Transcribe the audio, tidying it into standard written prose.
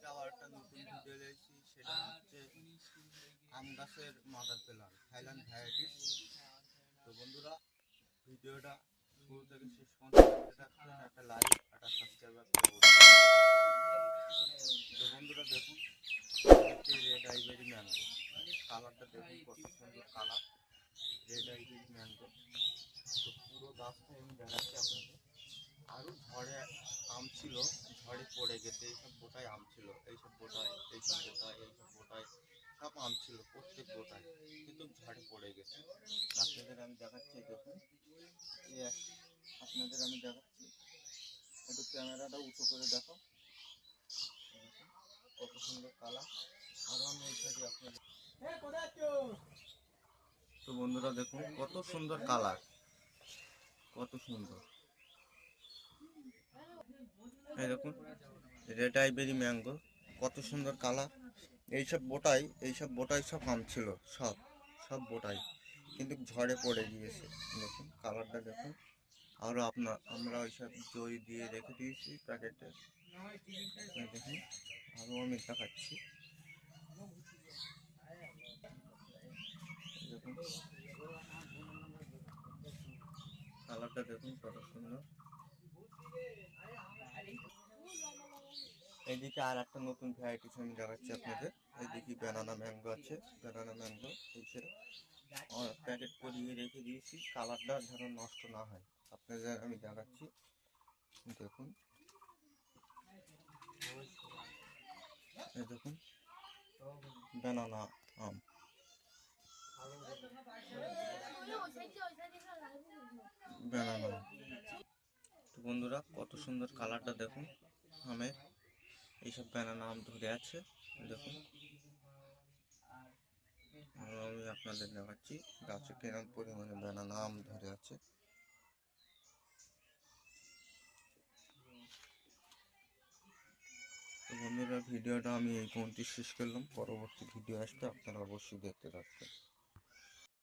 আবার একটা নতুন ভিডিও এসেছি, সেটা হচ্ছে আম গাছের মাদার প্লান্ট থাইল্যান্ড ভ্যারাইটিস। তো বন্ধুরা, ভিডিওটা শুরু থেকে শেষ পর্যন্ত রাখবেন, একটা লাইক একটা সাবস্ক্রাইব করবেন। তো বন্ধুরা দেখুন, হচ্ছে রেড আইভরি ম্যাঙ্গো, কালারটা দেখুন কত সুন্দর কালার, রেড আইভরি ম্যাঙ্গো। তো পুরো গাছটা আমি দেখাচ্ছি আপনাকে। আরও ঝড়ে আম ছিল, ঝড়ে পড়ে গেছে, এইসব বোটায় আম ছিল, এইসব বোটায় সব আম ছিল, প্রত্যেক বোটায়, কিন্তু ঝড়ে পড়ে গেছে। আপনাদের আমি দেখাচ্ছি, দেখুন আপনাদের আমি দেখাচ্ছি, একটু ক্যামেরাটা উঁচু করে দেখো, কত সুন্দর কালার। আরও আমি এই সাইডে আপনাদের, তো বন্ধুরা দেখুন কত সুন্দর কালার, কত সুন্দর। এই দেখুন রেড আইভরি ম্যাঙ্গো, কত সুন্দর কালার। এইসব বোটাই সব আম ছিল, সব বোটাই, কিন্তু ঝড়ে পড়ে গিয়েছে। দেখুন কালারটা দেখুন। আরও আমরা ওইসব দই দিয়ে রেখে দিয়েছি প্যাকেটে। দেখুন আরও আমি দেখাচ্ছি, দেখুন কালারটা দেখুন কত সুন্দর। এইদিকে আর একটা নতুন ভ্যারাইটিস আমি দেখাচ্ছি আপনাদের। এইদিকে ব্যানানা ম্যাঙ্গো আছে, ব্যানানা ম্যাঙ্গো হচ্ছে প্যাকেট করিয়ে রেখে দিয়েছি, কালারটা যেন নষ্ট না হয়। আপনাদের আমি দেখাচ্ছি, দেখুন এই দেখুন ব্যানানা আম, ব্যানানা। তো বন্ধুরা কত সুন্দর কালারটা দেখুন আমের। এইসব ব্যানানা আম ধরে আছে, দেখুন। আমি আপনাদের দেখাচ্ছি গাছে কেরম পরিমাণে ব্যানানা আম ধরে আছে। তো বন্ধুরা, ভিডিওটা আমি এই পর্যন্ত শেষ করলাম। পরবর্তী ভিডিও আসবে, আপনারা অবশ্যই দেখতে থাকবেন।